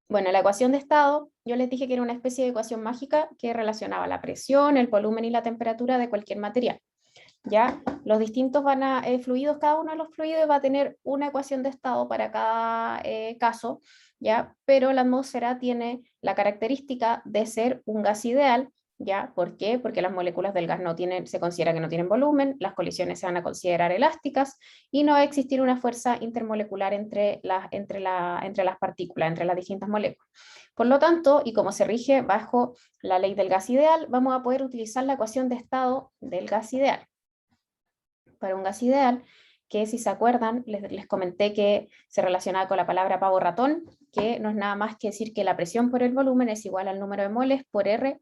Bueno, la ecuación de estado, yo les dije que era una especie de ecuación mágica que relacionaba la presión, el volumen y la temperatura de cualquier material. ¿Ya? Los distintos fluidos, cada uno de los fluidos va a tener una ecuación de estado para cada caso, ¿ya? Pero la atmósfera tiene la característica de ser un gas ideal, ¿ya? ¿Por qué? Porque las moléculas del gas se considera que no tienen volumen, las colisiones se van a considerar elásticas y no va a existir una fuerza intermolecular entre las partículas, entre las distintas moléculas. Por lo tanto, y como se rige bajo la ley del gas ideal, vamos a poder utilizar la ecuación de estado del gas ideal. Para un gas ideal, que si se acuerdan, les comenté que se relacionaba con la palabra pavo ratón, que no es nada más que decir que la presión por el volumen es igual al número de moles por R,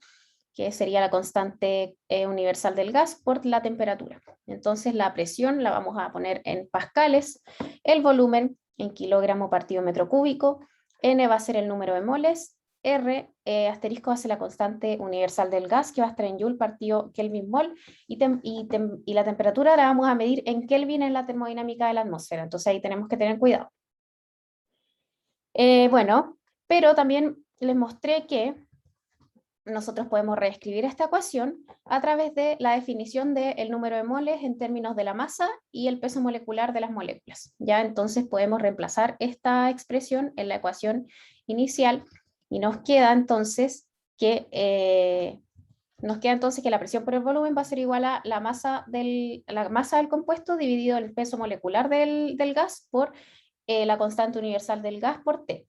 que sería la constante universal del gas, por la temperatura. Entonces la presión la vamos a poner en pascales, el volumen en kilogramo partido metro cúbico, N va a ser el número de moles, R asterisco va a ser la constante universal del gas, que va a estar en Joule partido Kelvin mol, y la temperatura la vamos a medir en Kelvin en la termodinámica de la atmósfera. Entonces ahí tenemos que tener cuidado. Bueno, pero también les mostré que nosotros podemos reescribir esta ecuación a través de la definición del número de moles en términos de la masa y el peso molecular de las moléculas. ¿Ya? Entonces podemos reemplazar esta expresión en la ecuación inicial y nos queda entonces que la presión por el volumen va a ser igual a la masa del compuesto dividido el peso molecular del gas por la constante universal del gas por T.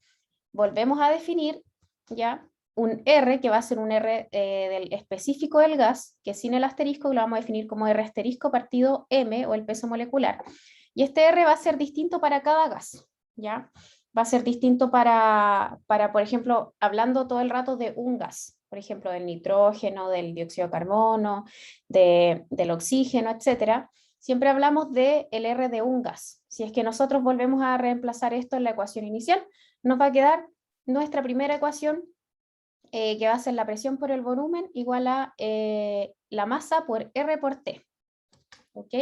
Volvemos a definir ya un R, que va a ser un R del específico del gas, que sin el asterisco lo vamos a definir como R asterisco partido M, o el peso molecular. Y este R va a ser distinto para cada gas, ¿ya? Va a ser distinto por ejemplo, hablando todo el rato de un gas, por ejemplo, del nitrógeno, del dióxido de carbono, del oxígeno, etcétera. Siempre hablamos del R de un gas. Si es que nosotros volvemos a reemplazar esto en la ecuación inicial, nos va a quedar nuestra primera ecuación, que va a ser la presión por el volumen igual a la masa por R por T. ¿Ok?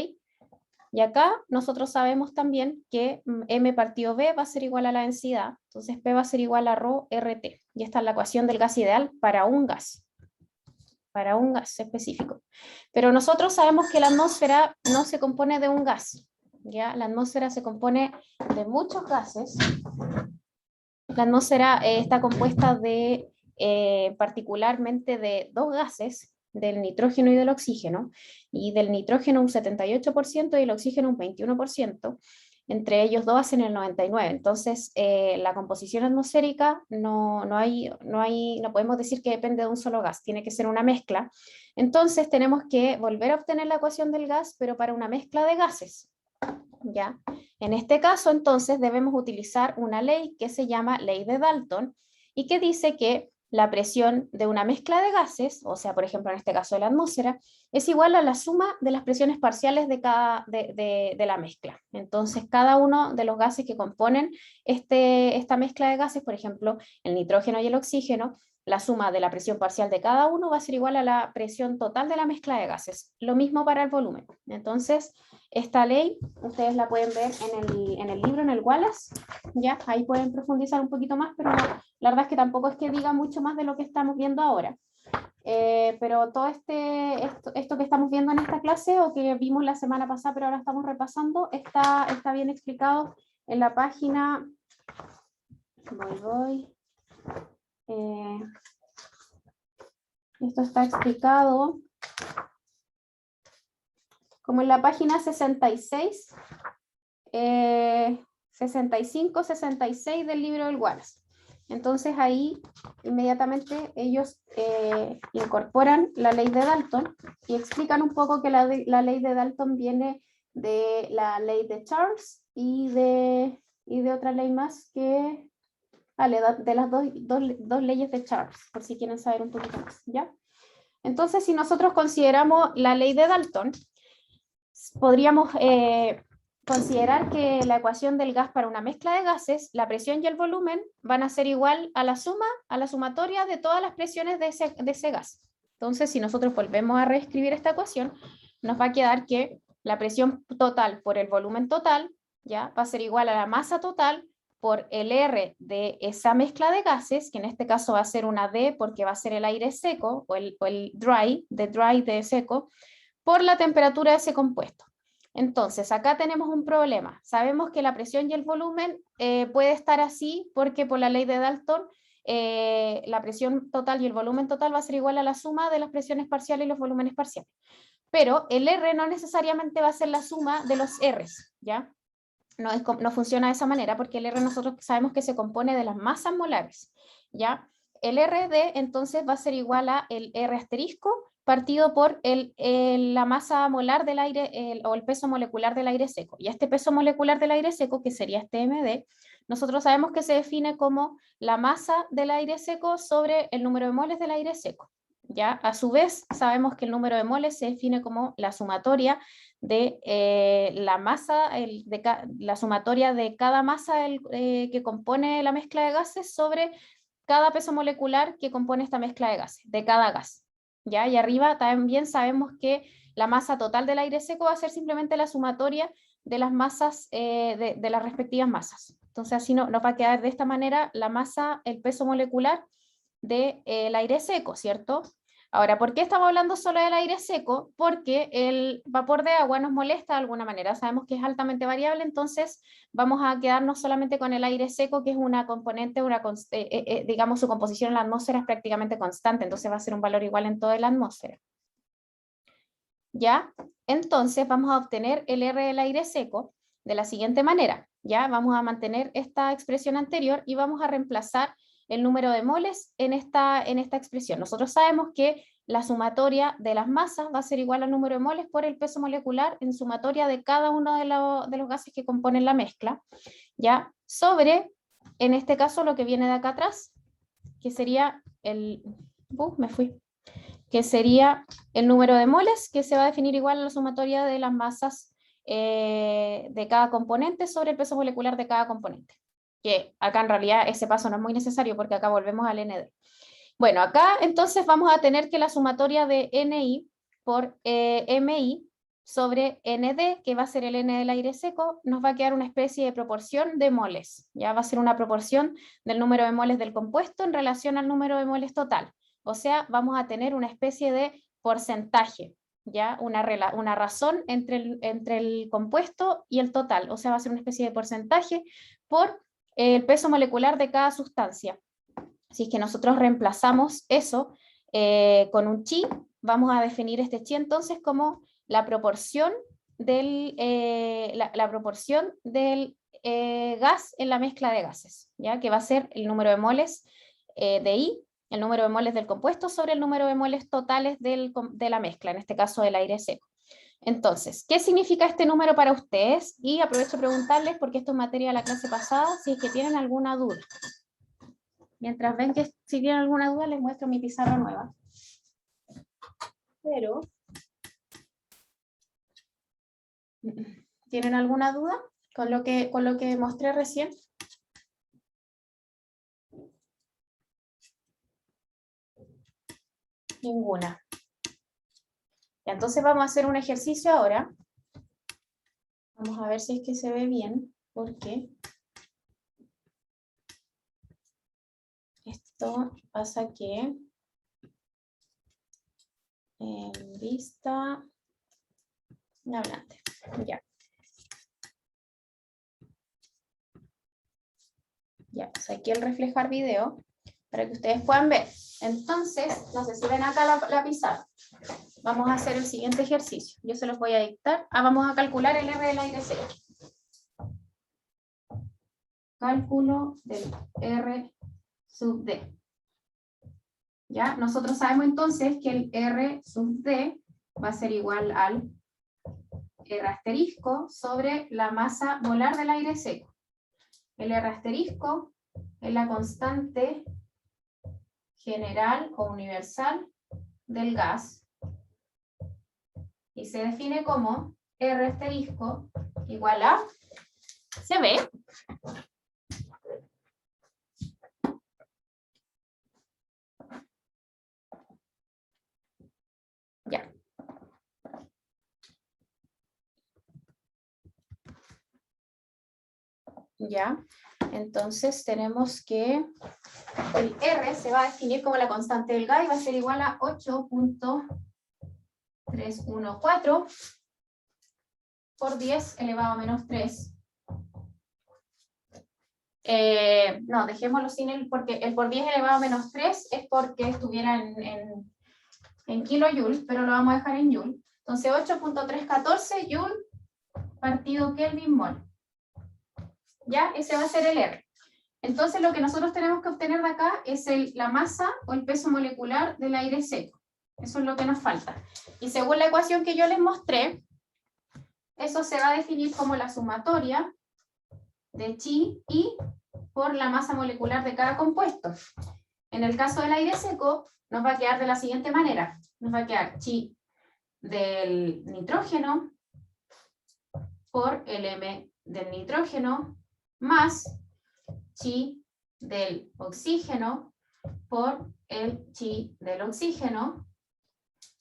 Y acá nosotros sabemos también que M partido B va a ser igual a la densidad, entonces P va a ser igual a ρ RT. Y esta es la ecuación del gas ideal para un gas específico. Pero nosotros sabemos que la atmósfera no se compone de un gas, ¿ya? La atmósfera se compone de muchos gases. La atmósfera está compuesta particularmente de dos gases, del nitrógeno y del oxígeno, y del nitrógeno un 78% y el oxígeno un 21%. Entre ellos dos hacen el 99%. Entonces, la composición atmosférica no podemos decir que depende de un solo gas, tiene que ser una mezcla. Entonces, tenemos que volver a obtener la ecuación del gas, pero para una mezcla de gases. ¿Ya? En este caso, entonces, debemos utilizar una ley que se llama ley de Dalton y que dice que la presión de una mezcla de gases, o sea, por ejemplo, en este caso de la atmósfera, es igual a la suma de las presiones parciales de la mezcla. Entonces, cada uno de los gases que componen esta mezcla de gases, por ejemplo, el nitrógeno y el oxígeno, la suma de la presión parcial de cada uno va a ser igual a la presión total de la mezcla de gases. Lo mismo para el volumen. Entonces, esta ley ustedes la pueden ver en el libro, en el Wallace, ¿ya? Ahí pueden profundizar un poquito más, pero la verdad es que tampoco es que diga mucho más de lo que estamos viendo ahora. Pero todo esto que estamos viendo en esta clase, o que vimos la semana pasada, pero ahora estamos repasando, está bien explicado en la página. Esto está explicado como en la página 66, 65, 66 del libro del Wallace. Entonces ahí inmediatamente ellos incorporan la ley de Dalton y explican un poco que la ley de Dalton viene de la ley de Charles y de otra ley más que de las dos leyes de Charles, por si quieren saber un poquito más, ¿ya? Entonces, si nosotros consideramos la ley de Dalton, podríamos considerar que la ecuación del gas para una mezcla de gases, la presión y el volumen van a ser igual a la sumatoria de todas las presiones de ese gas. Entonces, si nosotros volvemos a reescribir esta ecuación, nos va a quedar que la presión total por el volumen total, ¿ya? Va a ser igual a la masa total por el R de esa mezcla de gases, que en este caso va a ser una D porque va a ser el aire seco, o el dry, de seco, por la temperatura de ese compuesto. Entonces, acá tenemos un problema. Sabemos que la presión y el volumen puede estar así porque por la ley de Dalton, la presión total y el volumen total va a ser igual a la suma de las presiones parciales y los volúmenes parciales. Pero el R no necesariamente va a ser la suma de los R's, ¿ya? No funciona de esa manera porque el R nosotros sabemos que se compone de las masas molares, ¿ya? El RD entonces va a ser igual a el R asterisco partido por la masa molar del aire o el peso molecular del aire seco. Y este peso molecular del aire seco, que sería este MD, nosotros sabemos que se define como la masa del aire seco sobre el número de moles del aire seco. ¿Ya? A su vez, sabemos que el número de moles se define como la sumatoria de la masa, la sumatoria de cada masa que compone la mezcla de gases sobre cada peso molecular que compone esta mezcla de gases, de cada gas. ¿Ya? Y arriba también sabemos que la masa total del aire seco va a ser simplemente la sumatoria de las masas, de las respectivas masas. Entonces así nos va a quedar de esta manera la masa, el peso molecular del aire seco, ¿cierto? Ahora, ¿por qué estamos hablando solo del aire seco? Porque el vapor de agua nos molesta de alguna manera, sabemos que es altamente variable, entonces vamos a quedarnos solamente con el aire seco, que es una componente, digamos, su composición en la atmósfera es prácticamente constante, entonces va a ser un valor igual en toda la atmósfera. ¿Ya? Entonces vamos a obtener el R del aire seco de la siguiente manera, ¿ya? Vamos a mantener esta expresión anterior y vamos a reemplazar el número de moles en esta expresión. Nosotros sabemos que la sumatoria de las masas va a ser igual al número de moles por el peso molecular en sumatoria de cada uno de los gases que componen la mezcla, ¿ya? Sobre, en este caso, lo que viene de acá atrás, que sería que sería el número de moles, que se va a definir igual a la sumatoria de las masas de cada componente sobre el peso molecular de cada componente. Que acá en realidad ese paso no es muy necesario porque acá volvemos al ND. Bueno, acá entonces vamos a tener que la sumatoria de NI por MI sobre ND, que va a ser el N del aire seco, nos va a quedar una especie de proporción de moles. Ya va a ser una proporción del número de moles del compuesto en relación al número de moles total. O sea, vamos a tener una especie de porcentaje, ¿ya? Una razón entre el compuesto y el total. O sea, va a ser una especie de porcentaje por el peso molecular de cada sustancia. Si es que nosotros reemplazamos eso con un chi, vamos a definir este chi entonces como la proporción del, gas en la mezcla de gases, ¿ya? Que va a ser el número de moles de I, el número de moles del compuesto sobre el número de moles totales de la mezcla, en este caso del aire seco. Entonces, ¿qué significa este número para ustedes? Y aprovecho de preguntarles, porque esto es materia de la clase pasada, si es que tienen alguna duda. Mientras ven que si tienen alguna duda, les muestro mi pizarra nueva. Pero, ¿tienen alguna duda con lo que mostré recién? Ninguna. Entonces vamos a hacer un ejercicio ahora. Vamos a ver si es que se ve bien, porque esto pasa que en vista hablante. Ya. Ya, pues aquí el reflejar video para que ustedes puedan ver. Entonces, no sé si ven acá la pizarra. Vamos a hacer el siguiente ejercicio. Yo se los voy a dictar. Vamos a calcular el R del aire seco. Cálculo del R sub D. ¿Ya? Nosotros sabemos entonces que el R sub D va a ser igual al R asterisco sobre la masa molar del aire seco. El R asterisco es la constante general o universal del gas y se define como R asterisco igual a, ¿se ve? Ya. Ya. Entonces tenemos que el R se va a definir como la constante del gas y va a ser igual a 8.314 por 10 elevado a menos 3. No, dejémoslo sin el, porque el por 10 elevado a menos 3 es porque estuviera en kilojoules, pero lo vamos a dejar en joule. Entonces 8.314 joule partido Kelvin mol. ¿Ya? Ese va a ser el R. Entonces lo que nosotros tenemos que obtener de acá es la masa o el peso molecular del aire seco. Eso es lo que nos falta. Y según la ecuación que yo les mostré, eso se va a definir como la sumatoria de chi y por la masa molecular de cada compuesto. En el caso del aire seco, nos va a quedar de la siguiente manera. Nos va a quedar chi del nitrógeno por el M del nitrógeno más chi del oxígeno por el chi del oxígeno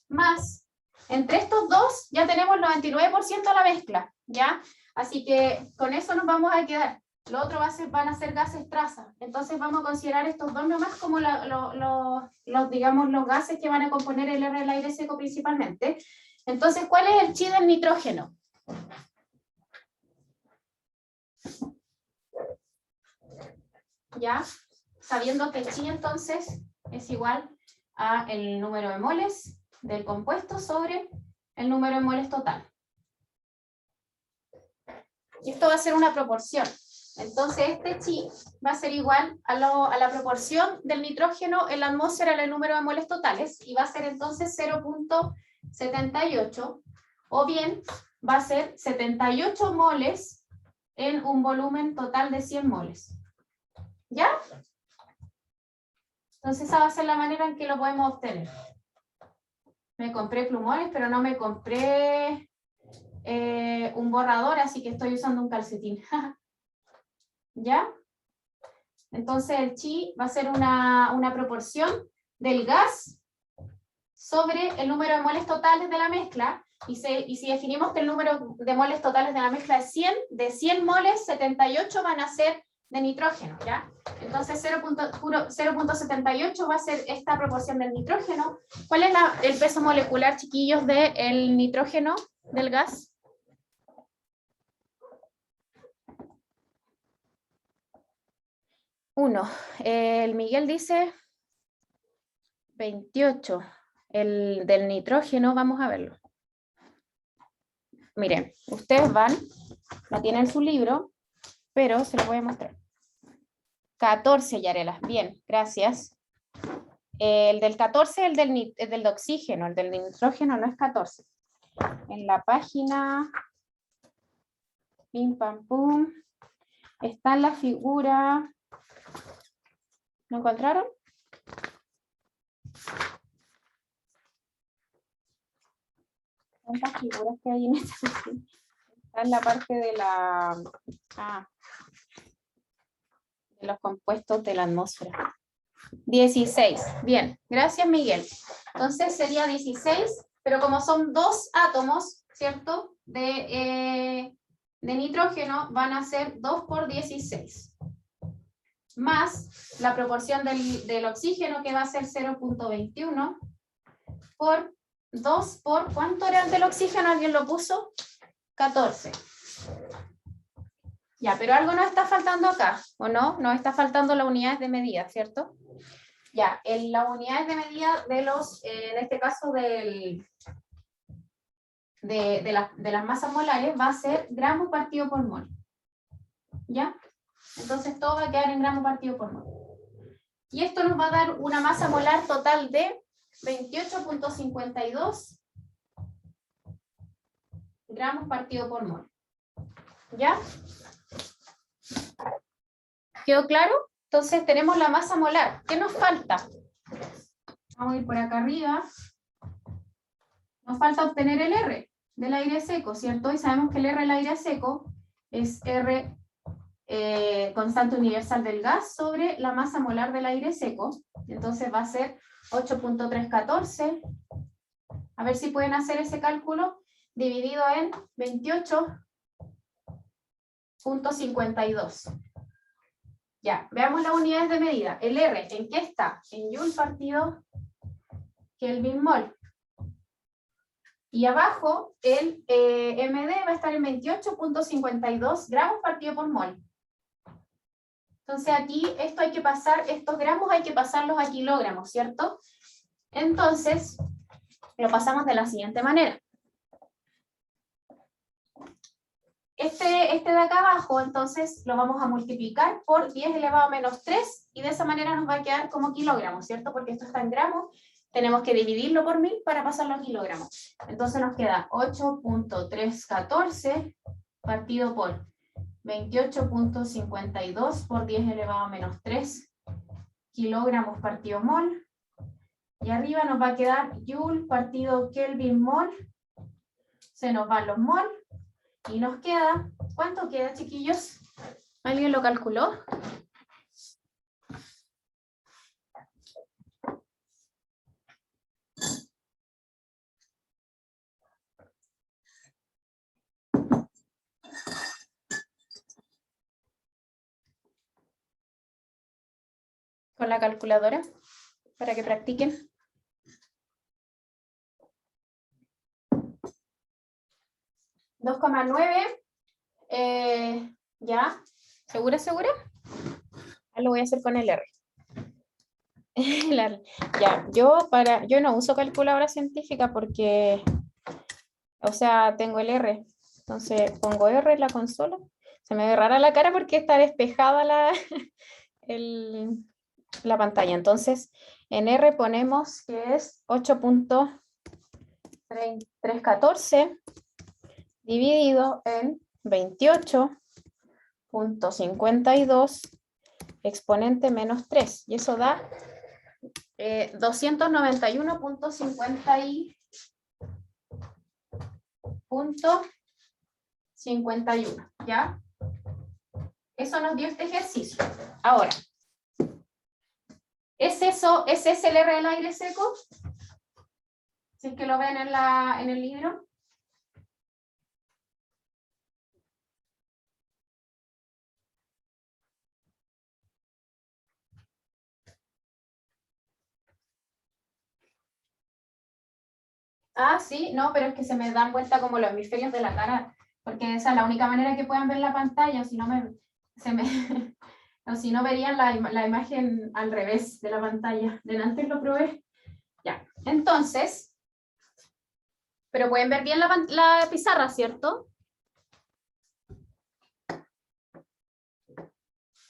más, entre estos dos ya tenemos el 99% de la mezcla, ¿ya? Así que con eso nos vamos a quedar. Lo otro van a ser gases traza. Entonces vamos a considerar estos dos nomás como digamos, los gases que van a componer el R del aire seco principalmente. Entonces, ¿cuál es el chi del nitrógeno? ¿Ya? Sabiendo que chi entonces es igual a el número de moles del compuesto sobre el número de moles total. Y esto va a ser una proporción. Entonces este chi va a ser igual a la proporción del nitrógeno en la atmósfera al número de moles totales, y va a ser entonces 0.78, o bien va a ser 78 moles en un volumen total de 100 moles. ¿Ya? Entonces esa va a ser la manera en que lo podemos obtener. Me compré plumones, pero no me compré un borrador, así que estoy usando un calcetín. ¿Ya? Entonces el chi va a ser una proporción del gas sobre el número de moles totales de la mezcla, y si definimos que el número de moles totales de la mezcla es 100, de 100 moles, 78 van a ser de nitrógeno, ¿ya? Entonces 0.78 va a ser esta proporción del nitrógeno. ¿Cuál es el peso molecular, chiquillos, del nitrógeno, del gas? Uno. El Miguel dice 28. El del nitrógeno, vamos a verlo. Miren, ustedes van, no tienen su libro, pero se lo voy a mostrar. 14, Yarelas. Bien, gracias. El del 14 es el del oxígeno, el del nitrógeno no es 14. En la página, pim pam pum, está en la figura. ¿Lo encontraron? ¿Cuántas figuras que hay en esta página? Está en la parte de de los compuestos de la atmósfera. 16. Bien, gracias Miguel. Entonces sería 16, pero como son dos átomos, ¿cierto? De nitrógeno, van a ser 2 por 16. Más la proporción del oxígeno, que va a ser 0.21 por 2 por, ¿cuánto era el del oxígeno? ¿Alguien lo puso? 14. Ya, pero algo nos está faltando acá, ¿o no? Nos está faltando las unidades de medida, ¿cierto? Ya, en las unidades de medida de en este caso de las masas molares, va a ser gramo partido por mol. ¿Ya? Entonces todo va a quedar en gramo partido por mol. Y esto nos va a dar una masa molar total de 28.52 gramos partido por mol. ¿Ya? ¿Quedó claro? Entonces tenemos la masa molar. ¿Qué nos falta? Vamos a ir por acá arriba. Nos falta obtener el R del aire seco, ¿cierto? Y sabemos que el R del aire seco es R constante universal del gas sobre la masa molar del aire seco. Entonces va a ser 8.314. A ver si pueden hacer ese cálculo dividido en 28.52. Ya, veamos las unidades de medida. El R, ¿en qué está? En Joule partido Kelvin mol. Y abajo el MD va a estar en 28.52 gramos partido por mol. Entonces aquí esto hay que pasar, estos gramos hay que pasarlos a kilogramos, ¿cierto? Entonces lo pasamos de la siguiente manera. Este de acá abajo, entonces lo vamos a multiplicar por 10 elevado a menos 3 y de esa manera nos va a quedar como kilogramos, ¿cierto? Porque esto está en gramos, tenemos que dividirlo por 1000 para pasarlo a kilogramos. Entonces nos queda 8.314 partido por 28.52 por 10 elevado a menos 3 kilogramos partido mol. Y arriba nos va a quedar Joule partido Kelvin mol. Se nos van los mol. Y nos queda, ¿cuánto queda, chiquillos? ¿Alguien lo calculó? Con la calculadora, para que practiquen. $2,9. ¿Ya? ¿Segura? Lo voy a hacer con el R. Ya, yo no uso calculadora científica porque, o sea, tengo el R. Entonces pongo R en la consola. Se me ve rara la cara porque está despejada la pantalla. Entonces, en R ponemos que es 8.314 dividido en 28.52 exponente menos 3. Y eso da 291.51. ¿Ya? Eso nos dio este ejercicio. Ahora, ¿es ese el R del aire seco? Si es que lo ven en el libro. Ah, sí, no, pero es que se me dan vuelta como los hemisferios de la cara, porque esa es la única manera que puedan ver la pantalla, o si no o si no verían la imagen al revés de la pantalla. Delante lo probé. Ya, entonces, pero pueden ver bien la pizarra, ¿cierto?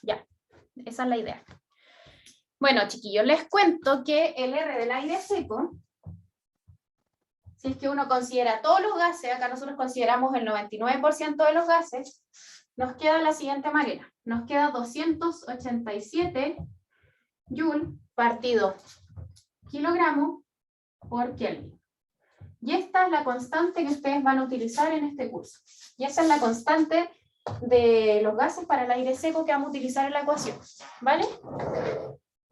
Ya, esa es la idea. Bueno, chiquillos, les cuento que el R del aire seco, si es que uno considera todos los gases, acá nosotros consideramos el 99% de los gases, nos queda de la siguiente manera. Nos queda 287 Joule partido kilogramo por Kelvin. Y esta es la constante que ustedes van a utilizar en este curso. Y esa es la constante de los gases para el aire seco que vamos a utilizar en la ecuación. ¿Vale?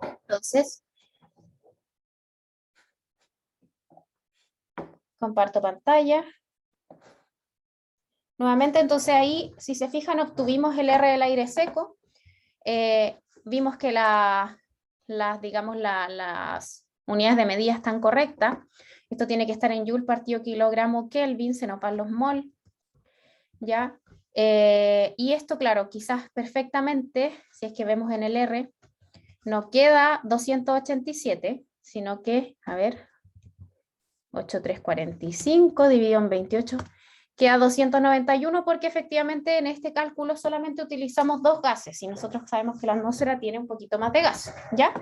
Entonces, comparto pantalla. Nuevamente, entonces ahí, si se fijan, obtuvimos el R del aire seco. Vimos que las unidades de medida están correctas. Esto tiene que estar en Joule partido kilogramo Kelvin, se nos van los mol. ¿Ya? Y esto, claro, quizás perfectamente, si es que vemos en el R, no queda 287, sino que, a ver, 8.345 dividido en 28, queda 291 porque efectivamente en este cálculo solamente utilizamos dos gases y nosotros sabemos que la atmósfera tiene un poquito más de gas, ¿ya?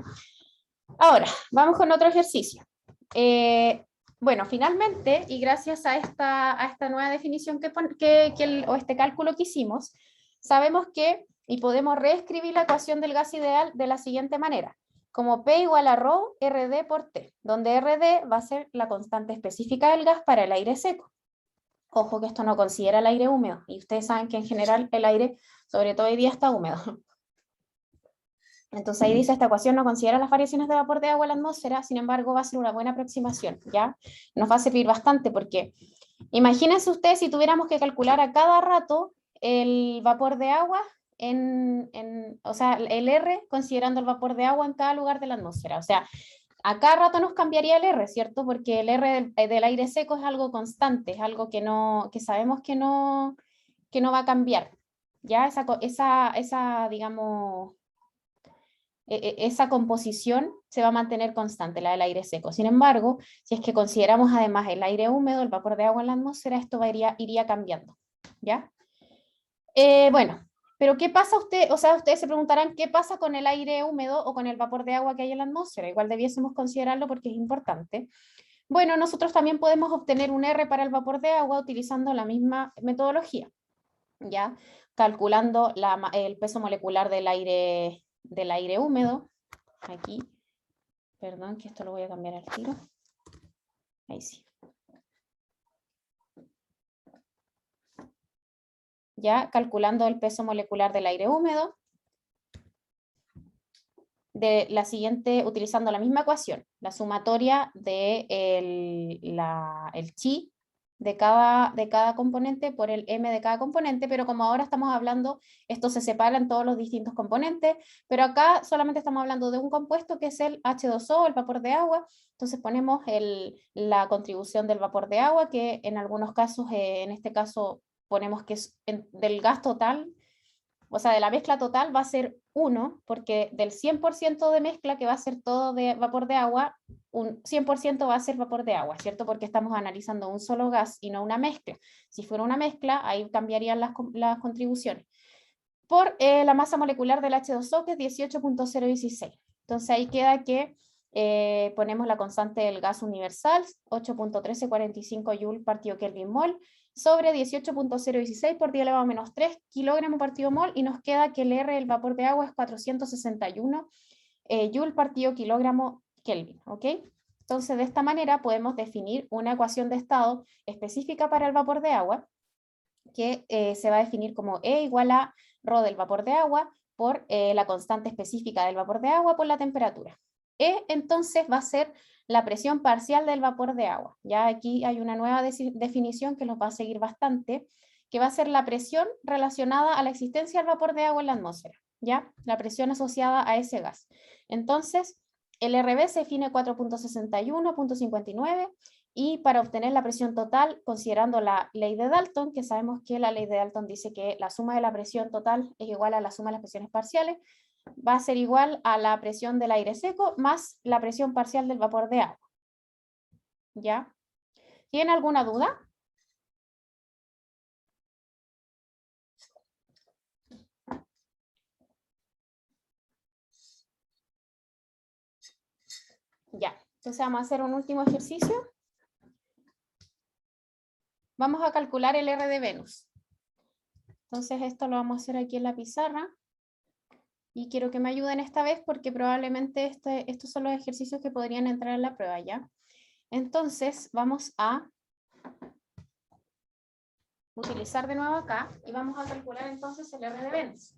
Ahora, vamos con otro ejercicio. Bueno, finalmente, y gracias a esta nueva definición o este cálculo que hicimos, sabemos que, y podemos reescribir la ecuación del gas ideal de la siguiente manera, como P igual a ρ RD por T, donde RD va a ser la constante específica del gas para el aire seco. Ojo que esto no considera el aire húmedo, y ustedes saben que en general el aire, sobre todo hoy día, está húmedo. Entonces ahí dice, esta ecuación no considera las variaciones de vapor de agua en la atmósfera, sin embargo va a ser una buena aproximación, ¿ya? Nos va a servir bastante porque imagínense ustedes si tuviéramos que calcular a cada rato el vapor de agua o sea, el R considerando el vapor de agua en cada lugar de la atmósfera. O sea, a cada rato nos cambiaría el R, ¿cierto? Porque el R del aire seco es algo constante, es algo que sabemos que no va a cambiar. Ya digamos, esa composición se va a mantener constante, la del aire seco. Sin embargo, si es que consideramos además el aire húmedo, el vapor de agua en la atmósfera, esto iría cambiando, ¿ya? Bueno, pero ¿qué pasa usted? O sea, ustedes se preguntarán, ¿qué pasa con el aire húmedo o con el vapor de agua que hay en la atmósfera? Igual debiésemos considerarlo porque es importante. Bueno, nosotros también podemos obtener un R para el vapor de agua utilizando la misma metodología, ¿ya? Calculando el peso molecular del aire húmedo. Aquí, perdón, que esto lo voy a cambiar al tiro. Ahí sí. Ya calculando el peso molecular del aire húmedo, utilizando la misma ecuación, la sumatoria de el chi de cada componente por el m de cada componente, pero como ahora estamos hablando, esto se separa en todos los distintos componentes, pero acá solamente estamos hablando de un compuesto que es el H2O, el vapor de agua. Entonces ponemos la contribución del vapor de agua, que en algunos casos, en este caso ponemos que es del gas total, o sea, de la mezcla total va a ser 1, porque del 100% de mezcla, que va a ser todo de vapor de agua, un 100% va a ser vapor de agua, ¿cierto? Porque estamos analizando un solo gas y no una mezcla. Si fuera una mezcla, ahí cambiarían las contribuciones. Por la masa molecular del H2O, que es 18.016. Entonces ahí queda que ponemos la constante del gas universal, 8.1345 Joule partido Kelvin mol, sobre 18.016 por 10 elevado a menos 3 kilogramo partido mol, y nos queda que el R del vapor de agua es 461 Joule partido kilogramo Kelvin, ¿ok? Entonces, de esta manera podemos definir una ecuación de estado específica para el vapor de agua, que se va a definir como E igual a ρ del vapor de agua por la constante específica del vapor de agua por la temperatura. E entonces va a ser la presión parcial del vapor de agua. Ya aquí hay una nueva definición que nos va a seguir bastante, que va a ser la presión relacionada a la existencia del vapor de agua en la atmósfera, ¿ya? La presión asociada a ese gas. Entonces, el RB se define 4.61.59, y para obtener la presión total, considerando la ley de Dalton, que sabemos que la ley de Dalton dice que la suma de la presión total es igual a la suma de las presiones parciales, va a ser igual a la presión del aire seco más la presión parcial del vapor de agua. ¿Ya? ¿Tienen alguna duda? Ya, entonces vamos a hacer un último ejercicio. Vamos a calcular el R de Venus. Entonces esto lo vamos a hacer aquí en la pizarra. Y quiero que me ayuden esta vez porque probablemente estos son los ejercicios que podrían entrar en la prueba, ¿ya? Entonces vamos a utilizar de nuevo acá y vamos a calcular entonces el R de Venus.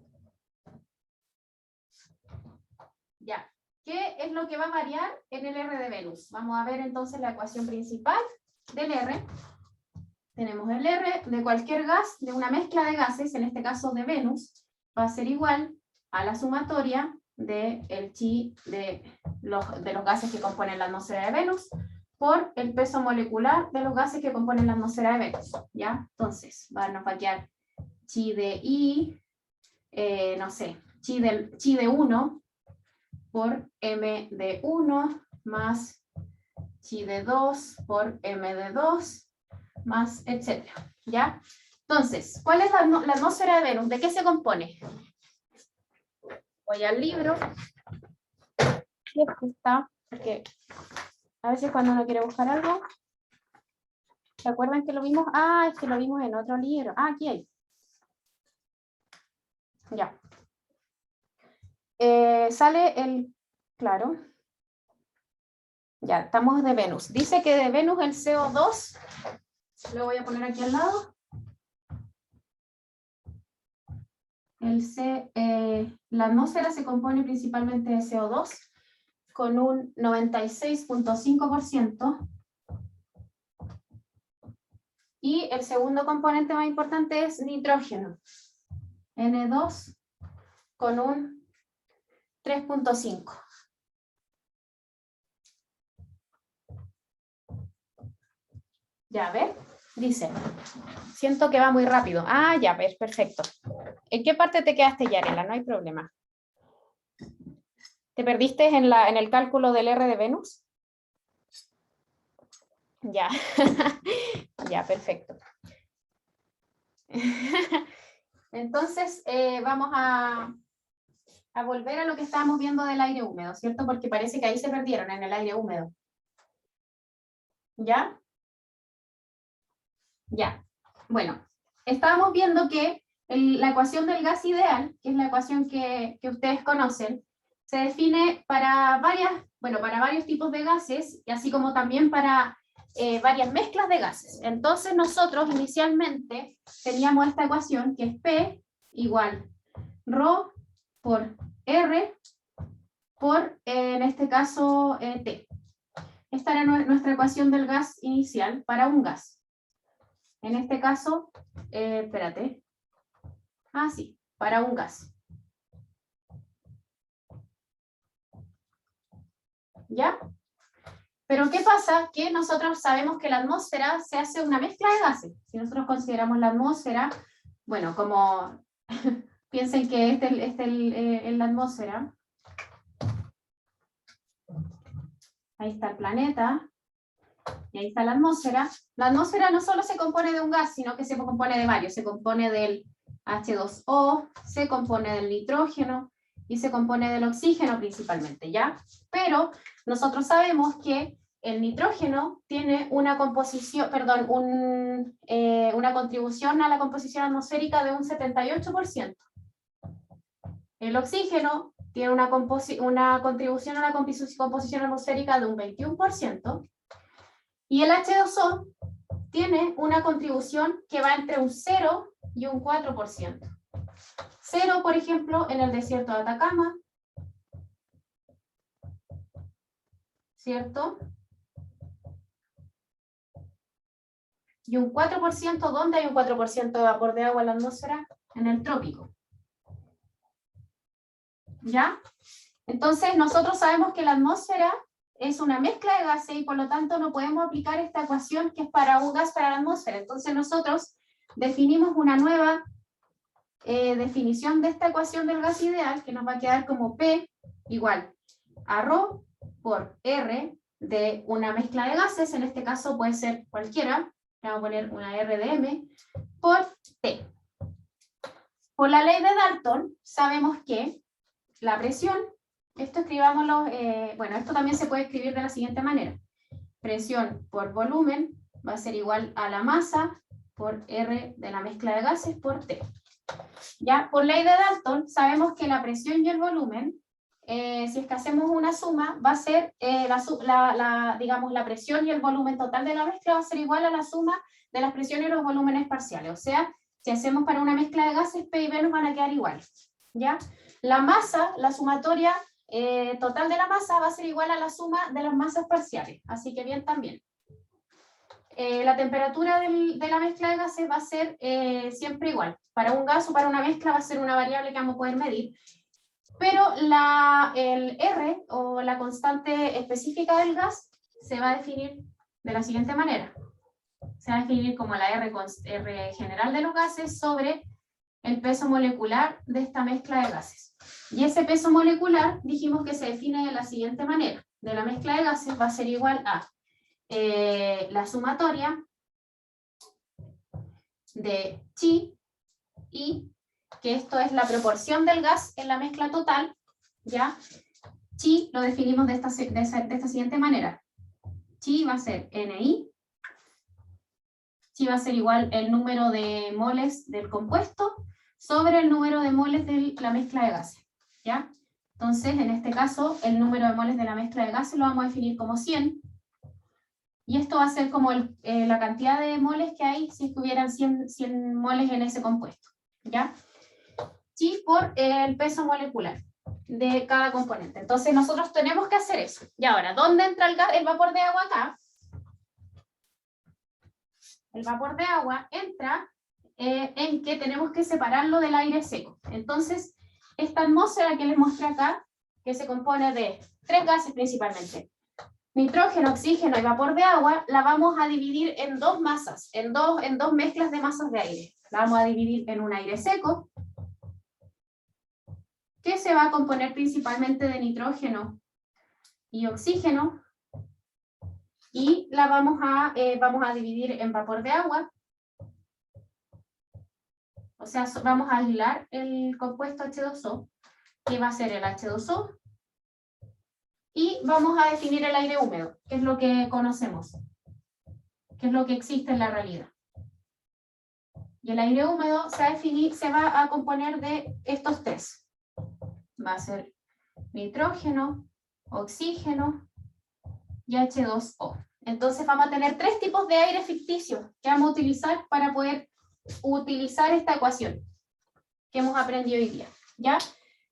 Ya, ¿qué es lo que va a variar en el R de Venus? Vamos a ver entonces la ecuación principal del R. Tenemos el R de cualquier gas, de una mezcla de gases, en este caso de Venus, va a ser igual a la sumatoria del chi de los gases que componen la atmósfera de Venus por el peso molecular de los gases que componen la atmósfera de Venus, ¿ya? Entonces, nos va a quedar chi de I, no sé, chi de 1 por m de 1 más chi de 2 por m de 2 más etcétera, ¿ya? Entonces, ¿cuál es la atmósfera de Venus? ¿De qué se compone? Voy al libro. Y aquí está, porque a veces cuando uno quiere buscar algo, ¿se acuerdan que lo vimos? Ah, es que lo vimos en otro libro. Ah, aquí hay. Ya. Sale claro. Ya, estamos de Venus. Dice que de Venus el CO2, lo voy a poner aquí al lado. La atmósfera se compone principalmente de CO2 con un 96.5%. Y el segundo componente más importante es nitrógeno, N2 con un 3.5. Ya, a ver, dice, siento que va muy rápido. Ah, ya, ves, perfecto. ¿En qué parte te quedaste, Yarela? No hay problema. ¿Te perdiste en el cálculo del R de Venus? Ya, ya, perfecto. Entonces, vamos a volver a lo que estábamos viendo del aire húmedo, ¿cierto? Porque parece que ahí se perdieron en el aire húmedo. ¿Ya? Ya. Bueno, estábamos viendo que la ecuación del gas ideal, que es la ecuación que ustedes conocen, se define para varios tipos de gases, y así como también para varias mezclas de gases. Entonces nosotros inicialmente teníamos esta ecuación que es P igual ρ por R por, en este caso, T. Esta era nuestra ecuación del gas inicial para un gas. En este caso, espérate. Ah, sí, para un gas. ¿Ya? Pero ¿qué pasa? Que nosotros sabemos que la atmósfera se hace una mezcla de gases. Si nosotros consideramos la atmósfera, bueno, como piensen que en la atmósfera. Ahí está el planeta. Y ahí está la atmósfera. La atmósfera no solo se compone de un gas, sino que se compone de varios. Se compone del H2O, se compone del nitrógeno y se compone del oxígeno principalmente, ¿ya? Pero nosotros sabemos que el nitrógeno tiene una composición, perdón, una contribución a la composición atmosférica de un 78%. El oxígeno tiene una contribución a la composición atmosférica de un 21%. Y el H2O tiene una contribución que va entre un 0 y un 4%. 0, por ejemplo, en el desierto de Atacama, ¿cierto? Y un 4%, ¿dónde hay un 4% de vapor de agua en la atmósfera? En el trópico. ¿Ya? Entonces, nosotros sabemos que la atmósfera es una mezcla de gases y por lo tanto no podemos aplicar esta ecuación que es para un gas para la atmósfera. Entonces, nosotros definimos una nueva definición de esta ecuación del gas ideal, que nos va a quedar como P igual a ρ por R de una mezcla de gases, en este caso puede ser cualquiera, vamos a poner una R de M, por T. Por la ley de Dalton, sabemos que la presión, esto escribámoslo, bueno, esto también se puede escribir de la siguiente manera. Presión por volumen va a ser igual a la masa por R de la mezcla de gases por T. Ya, por ley de Dalton, sabemos que la presión y el volumen, si es que hacemos una suma, va a ser, digamos, la presión y el volumen total de la mezcla va a ser igual a la suma de las presiones y los volúmenes parciales. O sea, si hacemos para una mezcla de gases, P y B nos van a quedar iguales. ¿Ya? La masa, la sumatoria total de la masa va a ser igual a la suma de las masas parciales. Así que bien también. La temperatura de la mezcla de gases va a ser siempre igual. Para un gas o para una mezcla va a ser una variable que vamos a poder medir. Pero el R, o la constante específica del gas, se va a definir de la siguiente manera. Se va a definir como la R general de los gases sobre el peso molecular de esta mezcla de gases. Y ese peso molecular dijimos que se define de la siguiente manera. De la mezcla de gases va a ser igual a la sumatoria de chi, y que esto es la proporción del gas en la mezcla total, ¿ya? Chi lo definimos de esta siguiente manera. Chi va a ser Ni, chi va a ser igual el número de moles del compuesto sobre el número de moles de la mezcla de gases, ¿ya? Entonces, en este caso, el número de moles de la mezcla de gases lo vamos a definir como 100, y esto va a ser como la cantidad de moles que hay si estuvieran 100 moles en ese compuesto, ¿ya? Chi por el peso molecular de cada componente. Entonces nosotros tenemos que hacer eso. Y ahora, ¿dónde entra el vapor de agua acá? El vapor de agua entra en que tenemos que separarlo del aire seco. Entonces, esta atmósfera que les mostré acá, que se compone de 3 gases principalmente, nitrógeno, oxígeno y vapor de agua, la vamos a dividir en 2 masas, en dos mezclas de masas de aire. La vamos a dividir en un aire seco, que se va a componer principalmente de nitrógeno y oxígeno, y la vamos a dividir en vapor de agua, o sea, vamos a aislar el compuesto H2O, que va a ser el H2O, y vamos a definir el aire húmedo, que es lo que conocemos, que es lo que existe en la realidad. Y el aire húmedo se va a componer de estos 3. Va a ser nitrógeno, oxígeno y H2O. Entonces vamos a tener 3 tipos de aire ficticio que vamos a utilizar para poder utilizar esta ecuación que hemos aprendido hoy día, ¿ya?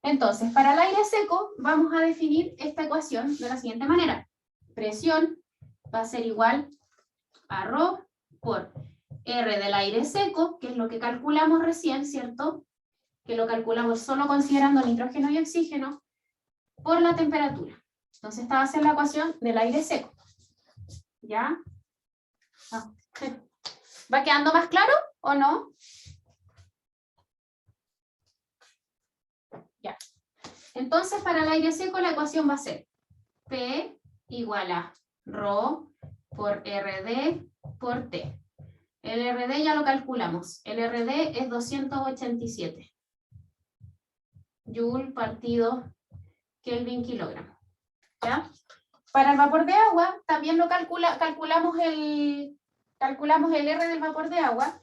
Entonces, para el aire seco vamos a definir esta ecuación de la siguiente manera. Presión va a ser igual a ρ por R del aire seco, que es lo que calculamos recién, ¿cierto? Que lo calculamos solo considerando nitrógeno y oxígeno, por la temperatura. Entonces esta va a ser la ecuación del aire seco. ¿Ya? ¿Va quedando más claro o no? Ya. Entonces para el aire seco la ecuación va a ser P igual a ρ por RD por T. El RD ya lo calculamos. El RD es 287 Joule partido Kelvin kilogramo. ¿Ya? Para el vapor de agua también lo calculamos el R del vapor de agua,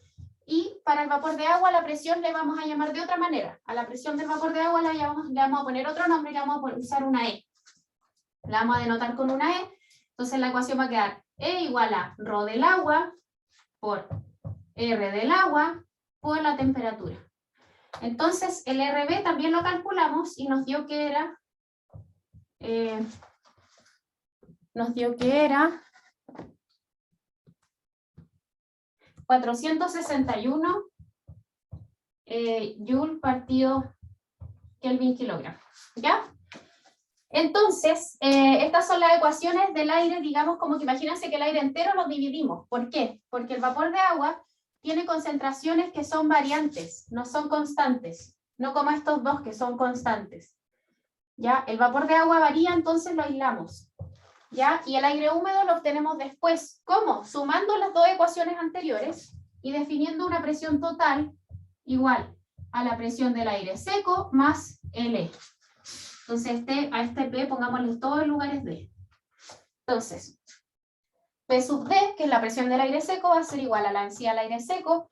y para el vapor de agua la presión le vamos a llamar de otra manera. A la presión del vapor de agua le vamos a poner otro nombre y le vamos a usar una E. La vamos a denotar con una E. Entonces la ecuación va a quedar E igual a ρ del agua por R del agua por la temperatura. Entonces el RB también lo calculamos y nos dio que era 461 Joule partido Kelvin kilogramo. ¿Ya? Entonces, estas son las ecuaciones del aire, digamos, como que imagínense que el aire entero lo dividimos. ¿Por qué? Porque el vapor de agua tiene concentraciones que son variantes, no son constantes, no como estos dos que son constantes. ¿Ya? El vapor de agua varía, entonces lo aislamos. ¿Ya? Y el aire húmedo lo obtenemos después. ¿Cómo? Sumando las dos ecuaciones anteriores y definiendo una presión total igual a la presión del aire seco más L. Entonces a este P pongámosle todos los lugares D. Entonces, P sub D, que es la presión del aire seco, va a ser igual a la densidad del aire seco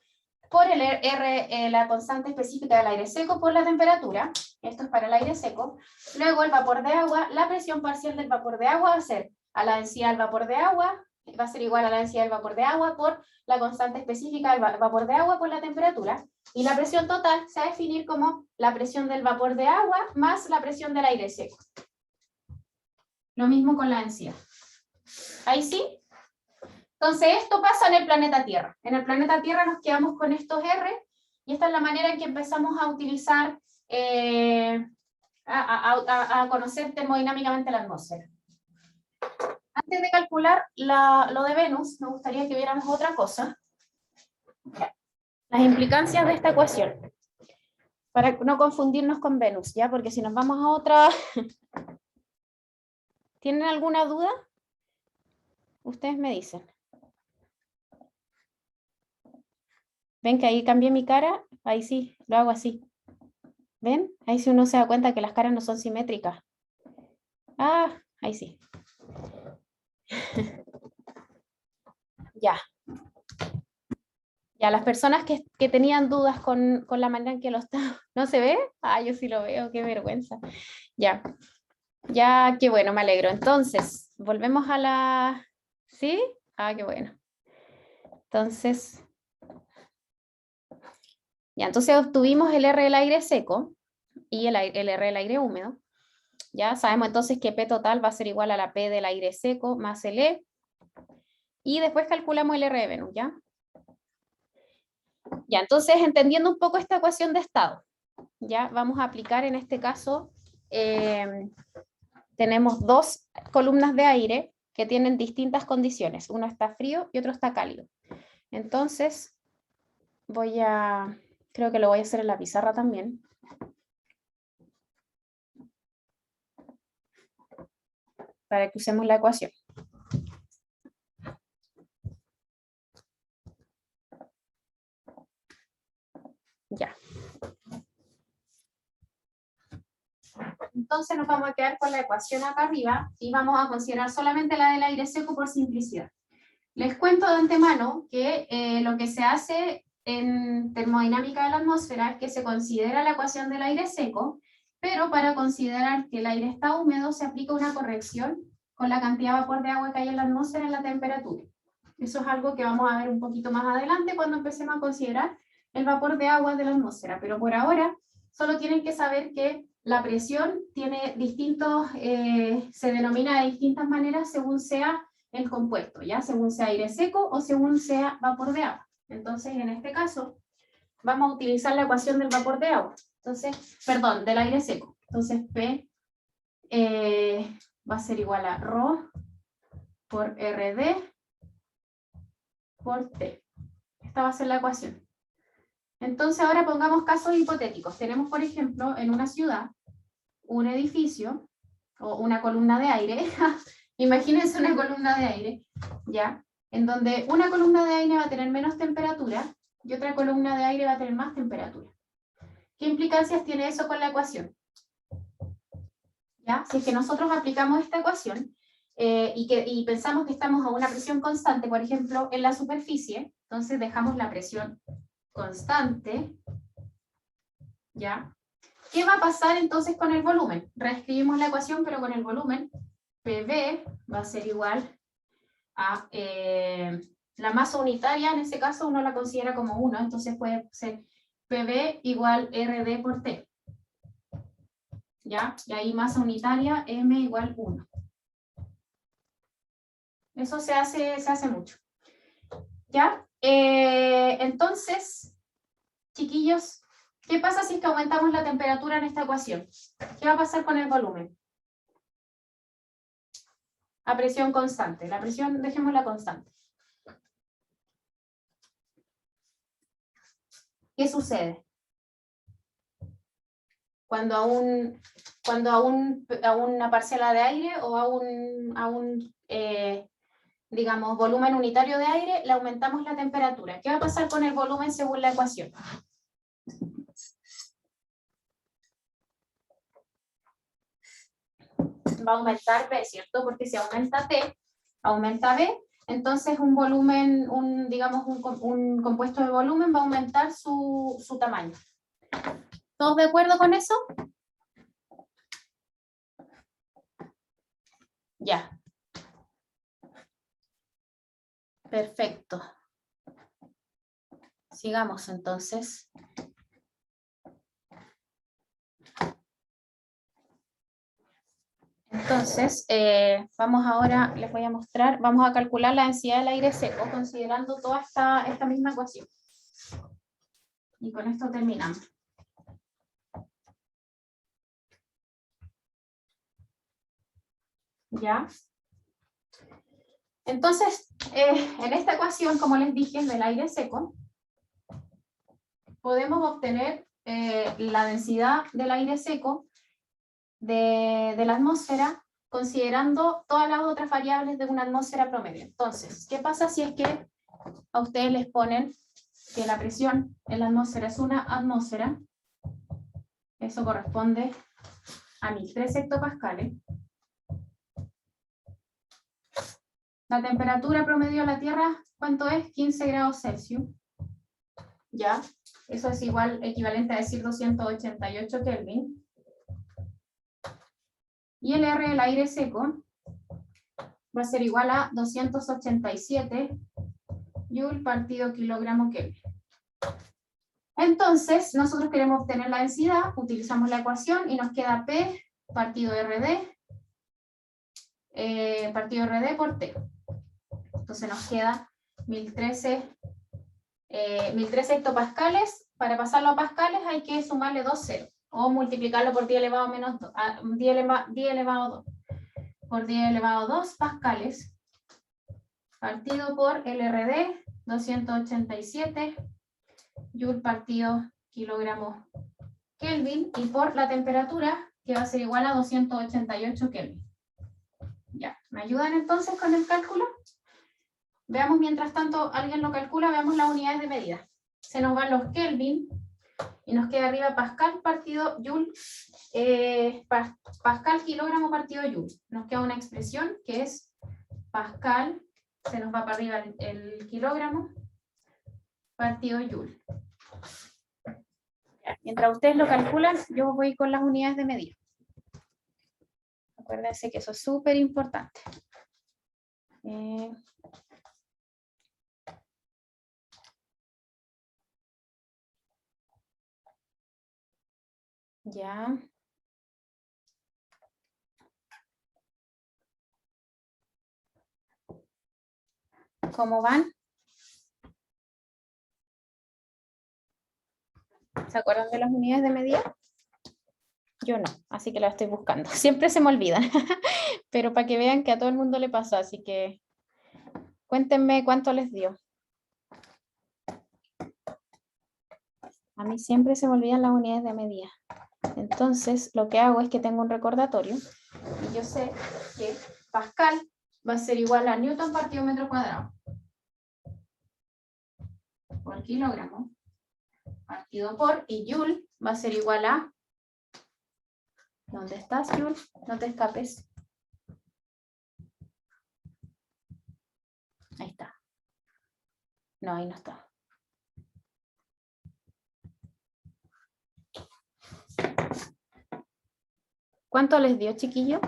por el R, la constante específica del aire seco por la temperatura. Esto es para el aire seco. Luego el vapor de agua, la presión parcial del vapor de agua va a ser a la densidad del vapor de agua, va a ser igual a la densidad del vapor de agua por la constante específica del vapor de agua por la temperatura. Y la presión total se va a definir como la presión del vapor de agua más la presión del aire seco. Lo mismo con la densidad. ¿Ahí sí? Entonces esto pasa en el planeta Tierra. En el planeta Tierra nos quedamos con estos R, y esta es la manera en que empezamos a utilizar, a conocer termodinámicamente la atmósfera. Antes de calcular lo de Venus, me gustaría que viéramos otra cosa. Las implicancias de esta ecuación. Para no confundirnos con Venus, ¿ya? Porque si nos vamos a otra... ¿Tienen alguna duda? Ustedes me dicen. ¿Ven que ahí cambié mi cara? Ahí sí, lo hago así. ¿Ven? Ahí sí uno se da cuenta que las caras no son simétricas. Ah, ahí sí. Ya. Ya, las personas que tenían dudas con la manera en que lo está... ¿No se ve? Ah, yo sí lo veo, qué vergüenza. Ya. Ya, qué bueno, me alegro. Entonces, volvemos a la... ¿Sí? Ah, qué bueno. Entonces... Ya, entonces obtuvimos el R del aire seco y el R del aire húmedo. Ya sabemos entonces que P total va a ser igual a la P del aire seco más el E. Y después calculamos el R de Venus, ¿ya? Ya, entonces entendiendo un poco esta ecuación de estado. ya vamos a aplicar en este caso, tenemos dos columnas de aire que tienen distintas condiciones. Uno está frío y otro está cálido. Entonces, creo que lo voy a hacer en la pizarra también. Para que usemos la ecuación. Ya. Entonces nos vamos a quedar con la ecuación acá arriba y vamos a considerar solamente la del aire seco por simplicidad. Les cuento de antemano que lo que se hace en termodinámica de la atmósfera es que se considera la ecuación del aire seco, pero para considerar que el aire está húmedo se aplica una corrección con la cantidad de vapor de agua que hay en la atmósfera en la temperatura. Eso es algo que vamos a ver un poquito más adelante cuando empecemos a considerar el vapor de agua de la atmósfera, pero por ahora solo tienen que saber que la presión tiene distintos, se denomina de distintas maneras según sea el compuesto, ya según sea aire seco o según sea vapor de agua. Entonces, en este caso, vamos a utilizar la ecuación del vapor de agua. Entonces, perdón, del aire seco. Entonces, P va a ser igual a ρ por RD por T. Esta va a ser la ecuación. Entonces, ahora pongamos casos hipotéticos. Tenemos, por ejemplo, en una ciudad, un edificio o una columna de aire. Imagínense una columna de aire, ¿ya? En donde una columna de aire va a tener menos temperatura y otra columna de aire va a tener más temperatura. ¿Qué implicancias tiene eso con la ecuación? ¿Ya? Si es que nosotros aplicamos esta ecuación y pensamos que estamos a una presión constante, por ejemplo, en la superficie, entonces dejamos la presión constante, ¿ya? ¿Qué va a pasar entonces con el volumen? Reescribimos la ecuación, pero con el volumen, PV va a ser igual a la masa unitaria, en ese caso uno la considera como 1, entonces puede ser PV igual RD por T. ¿Ya? Y ahí masa unitaria M igual 1. Eso se hace mucho. ¿Ya? Entonces, chiquillos, ¿qué pasa si es que aumentamos la temperatura en esta ecuación? ¿Qué va a pasar con el volumen? A presión constante. La presión, dejémosla constante. ¿Qué sucede? Cuando a una parcela de aire o a un digamos, volumen unitario de aire, le aumentamos la temperatura. ¿Qué va a pasar con el volumen según la ecuación? Va a aumentar B, ¿cierto? Porque si aumenta T, aumenta B, entonces un volumen, digamos, un compuesto de volumen va a aumentar su tamaño. ¿Todos de acuerdo con eso? Ya. Perfecto. Sigamos entonces. Entonces, vamos ahora, les voy a mostrar, vamos a calcular la densidad del aire seco considerando toda esta misma ecuación. Y con esto terminamos. ¿Ya? Entonces, en esta ecuación, como les dije, del aire seco, podemos obtener la densidad del aire seco de la atmósfera considerando todas las otras variables de una atmósfera promedio. Entonces, ¿qué pasa si es que a ustedes les ponen que la presión en la atmósfera es una atmósfera? Eso corresponde a 1003 hectopascales. La temperatura promedio de la Tierra, ¿cuánto es? 15 grados Celsius. ¿Ya? Eso es igual, equivalente a decir 288 Kelvin. Y el R del aire seco va a ser igual a 287 Joule partido kilogramo Kelvin. Entonces, nosotros queremos obtener la densidad, utilizamos la ecuación y nos queda P partido RD, partido RD por T. Entonces nos queda 1013 hectopascales para pasarlo a pascales hay que sumarle 2 ceros o multiplicarlo por 10 elevado a menos 2, 10 elevado a 2 por 10 elevado a 2 pascales partido por LRD 287 joule partido kilogramos Kelvin y por la temperatura que va a ser igual a 288 Kelvin. Ya, ¿me ayudan entonces con el cálculo? Veamos mientras tanto, alguien lo calcula, veamos las unidades de medida. Se nos van los Kelvin y nos queda arriba Pascal partido Joule, Pascal kilogramo partido Joule. Nos queda una expresión que es Pascal, se nos va para arriba el kilogramo partido Joule. Mientras ustedes lo calculan, yo voy con las unidades de medida. Acuérdense que eso es súper importante. Ya. ¿Cómo van? ¿Se acuerdan de las unidades de medida? Yo no, así que las estoy buscando. Siempre se me olvidan, pero para que vean que a todo el mundo le pasó, así que cuéntenme cuánto les dio. A mí siempre se me olvidan las unidades de medida. Entonces, lo que hago es que tengo un recordatorio y yo sé que Pascal va a ser igual a Newton partido metro cuadrado por kilogramo partido por, y Joule va a ser igual a, ¿dónde estás, Joule? No te escapes. Ahí está. No, ahí no está. ¿Cuánto les dio, chiquillo?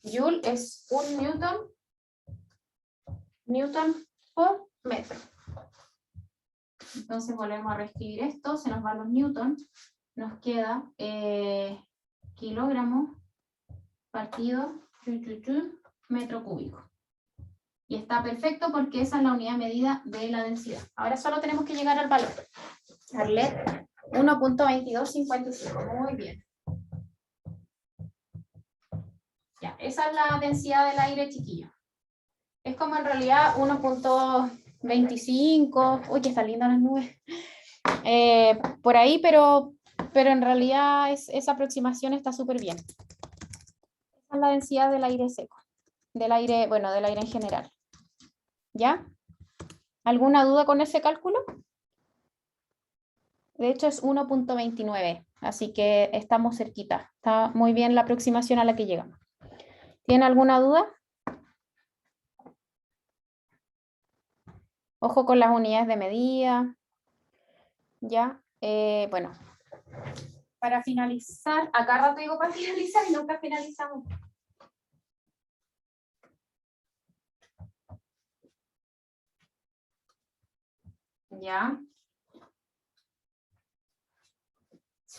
Joule es 1 Newton por metro. Entonces volvemos a reescribir esto, se nos van los Newton, nos queda kilogramo partido metro cúbico. Y está perfecto porque esa es la unidad medida de la densidad. Ahora solo tenemos que llegar al valor. Arlet 1.2255. Muy bien. Ya, esa es la densidad del aire, chiquillo. Es como en realidad 1.25. Uy, que están lindas las nubes. Por ahí, pero en realidad esa aproximación está súper bien. Esa es la densidad del aire seco. Del aire, bueno, del aire en general. ¿Ya? ¿Alguna duda con ese cálculo? De hecho es 1.29, así que estamos cerquita. Está muy bien la aproximación a la que llegamos. ¿Tiene alguna duda? Ojo con las unidades de medida. Ya, bueno. Para finalizar, acá rato digo para finalizar y nunca finalizamos. Ya.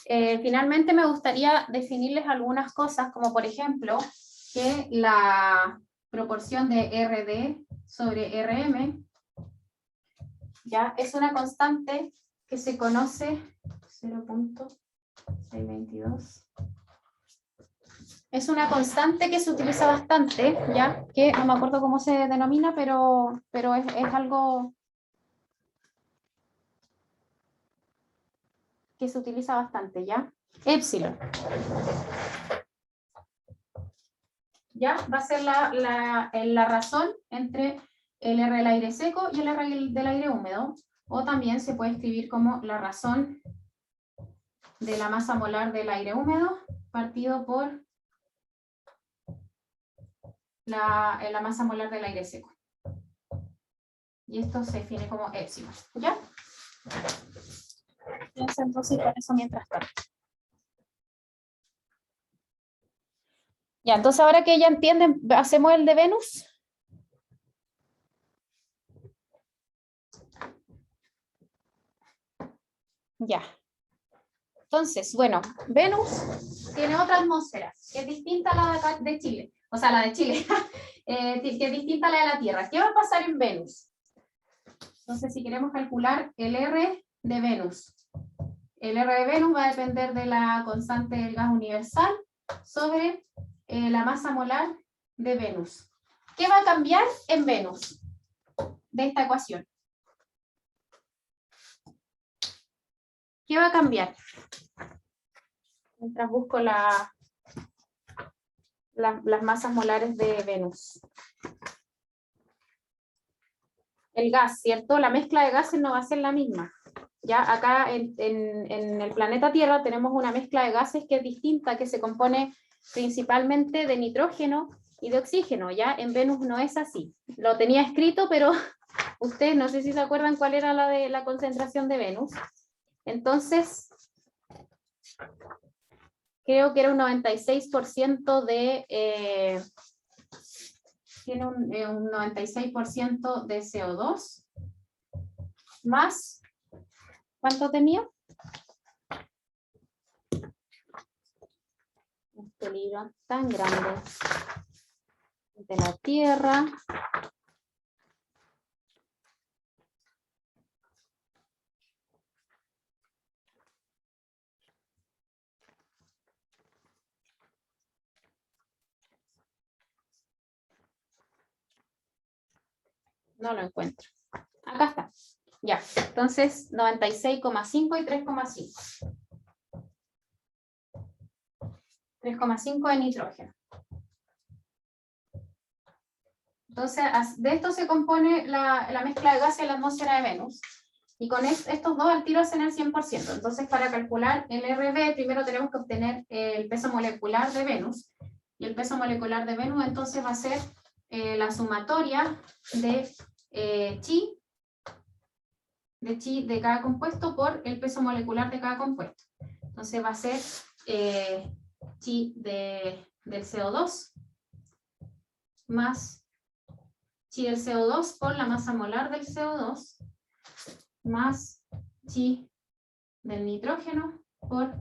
Finalmente me gustaría definirles algunas cosas, como por ejemplo, que la proporción de RD sobre RM ya es una constante que se conoce 0.622. Es una constante que se utiliza bastante, ya que no me acuerdo cómo se denomina, pero es algo que se utiliza bastante, ¿ya? Epsilon. ¿Ya? Va a ser la razón entre el R del aire seco y el R del aire húmedo, o también se puede escribir como la razón de la masa molar del aire húmedo partido por la masa molar del aire seco. Y esto se define como épsilon, ¿ya? Entonces, con eso mientras tanto. Ya, entonces ahora que ya entienden, hacemos el de Venus. Ya. Entonces, bueno, Venus tiene otra atmósfera, que es distinta a la de, acá, de Chile, o sea, la de Chile, que es distinta a la de la Tierra. ¿Qué va a pasar en Venus? Entonces, si queremos calcular el R de Venus, el R de Venus va a depender de la constante del gas universal sobre la masa molar de Venus. ¿Qué va a cambiar en Venus de esta ecuación? ¿Qué va a cambiar? Mientras busco las masas molares de Venus. El gas, ¿cierto? La mezcla de gases no va a ser la misma. Ya acá en el planeta Tierra tenemos una mezcla de gases que es distinta, que se compone principalmente de nitrógeno y de oxígeno. Ya en Venus no es así. Lo tenía escrito, pero ustedes no sé si se acuerdan cuál era la de la concentración de Venus. Entonces, creo que era un 96% de... tiene un 96% de CO2 más, ¿cuánto tenía? Este libro tan grande de la Tierra. No lo encuentro. Acá está. Ya, entonces 96,5 y 3,5. 3,5 de nitrógeno. Entonces, de esto se compone la mezcla de gases en la atmósfera de Venus. Y con estos dos al tiro hacen el 100%. Entonces, para calcular el RB, primero tenemos que obtener el peso molecular de Venus. Y el peso molecular de Venus, entonces, va a ser la sumatoria de chi de cada compuesto por el peso molecular de cada compuesto. Entonces, va a ser chi del CO2 más chi del CO2 por la masa molar del CO2 más chi del nitrógeno por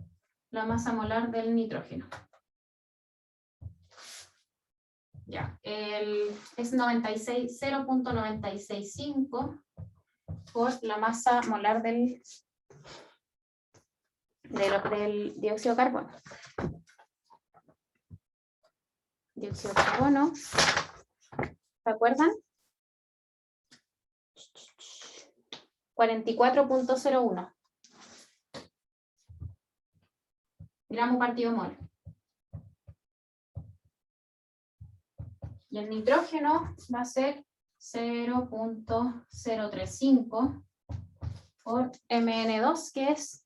la masa molar del nitrógeno. Ya, es 0.965 por la masa molar del dióxido de carbono. Dióxido de carbono, ¿se acuerdan? 44.01 gramo partido mol. Y el nitrógeno va a ser 0.035 por Mn2, que es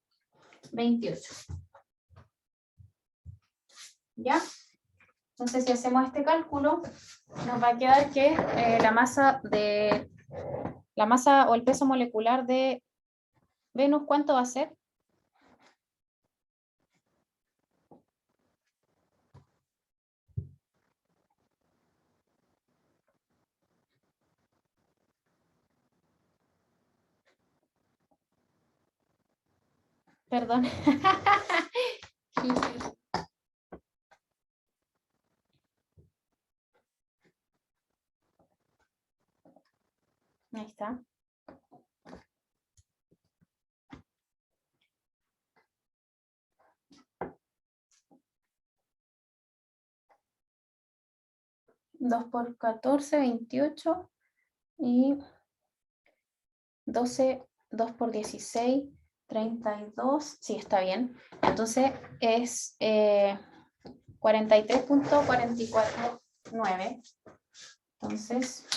28. ¿Ya? Entonces, si hacemos este cálculo, nos va a quedar que la masa o el peso molecular de Venus, ¿cuánto va a ser? Perdón. Ahí está. Dos por 14, 28 y 12, 2 por 16, 32. Sí, está bien. Entonces es 43.449. Entonces,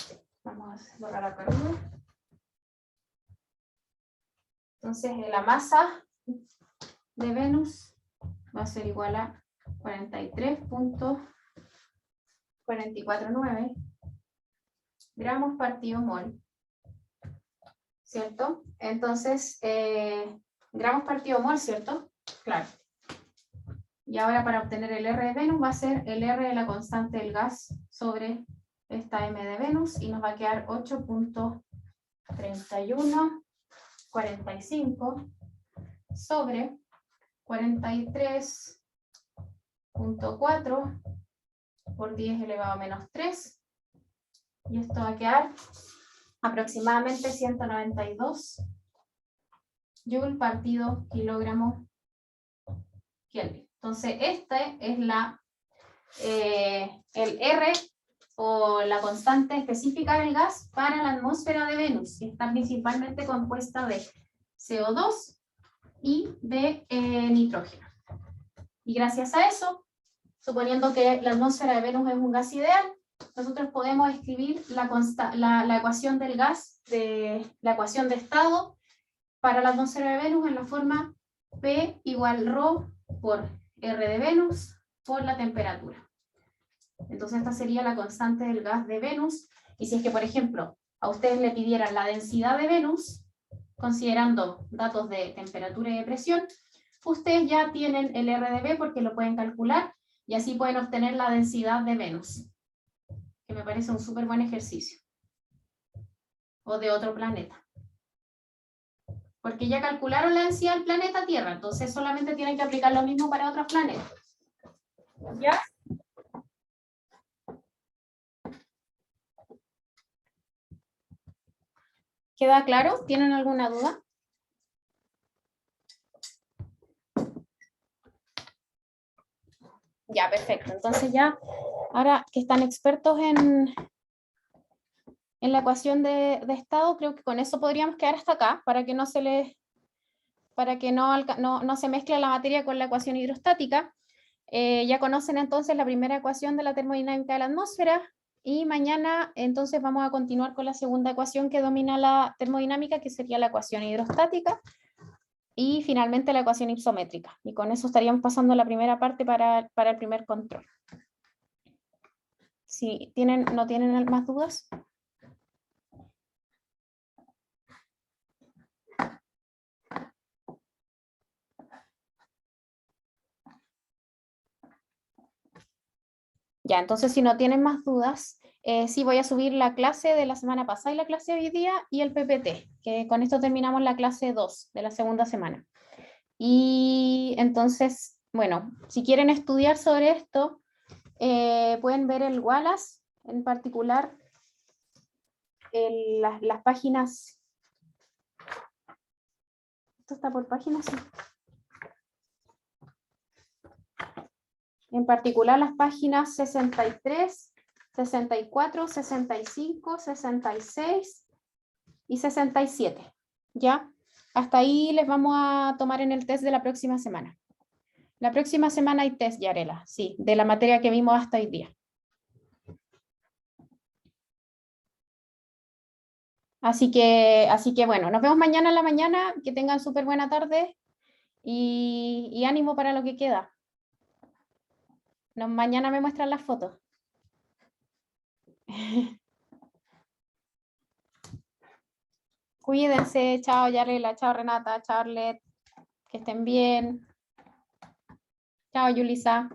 vamos a borrar la columna. Entonces, la masa de Venus va a ser igual a 43.449 gramos partido mol, ¿cierto? Entonces, gramos partido mol, ¿cierto? Claro. Y ahora para obtener el R de Venus va a ser el R de la constante del gas sobre esta M de Venus y nos va a quedar 8.3145 sobre 43 0.4 por 10 elevado a menos 3. Y esto va a quedar aproximadamente 192 Joule partido kilogramo Kelvin. Entonces, este es el R o la constante específica del gas para la atmósfera de Venus, que está principalmente compuesta de CO2 y de nitrógeno. Y gracias a eso, suponiendo que la atmósfera de Venus es un gas ideal, nosotros podemos escribir la ecuación del gas, la ecuación de estado para la atmósfera de Venus en la forma P igual ρ por R de Venus por la temperatura. Entonces esta sería la constante del gas de Venus. Y si es que, por ejemplo, a ustedes le pidieran la densidad de Venus, considerando datos de temperatura y de presión, ustedes ya tienen el R de V porque lo pueden calcular y así pueden obtener la densidad de Venus, que me parece un súper buen ejercicio. O de otro planeta. Porque ya calcularon la densidad del planeta Tierra, entonces solamente tienen que aplicar lo mismo para otros planetas. ¿Ya? ¿Queda claro? ¿Tienen alguna duda? Ya, perfecto. Entonces ya, ahora que están expertos en la ecuación de estado, creo que con eso podríamos quedar hasta acá, para que no se mezcle la materia con la ecuación hidrostática. Ya conocen entonces la primera ecuación de la termodinámica de la atmósfera, y mañana entonces vamos a continuar con la segunda ecuación que domina la termodinámica, que sería la ecuación hidrostática, y finalmente la ecuación isométrica. Y con eso estaríamos pasando la primera parte para el primer control. Si no tienen más dudas. Ya, entonces si no tienen más dudas, sí voy a subir la clase de la semana pasada y la clase de hoy día y el PPT, que con esto terminamos la clase 2 de la segunda semana. Y entonces, bueno, si quieren estudiar sobre esto, pueden ver el Wallace, en particular las páginas. Esto está por páginas, sí. En particular las páginas 63, 64, 65, 66 y 67. ¿Ya? Hasta ahí les vamos a tomar en el test de la próxima semana. La próxima semana hay test, Yarela, sí, de la materia que vimos hasta hoy día. Así que bueno, nos vemos mañana en la mañana, que tengan súper buena tarde y ánimo para lo que queda. Mañana me muestran las fotos. Cuídense, chao Yarela, chao Renata, chao Arlet, que estén bien. Chao Yulisa.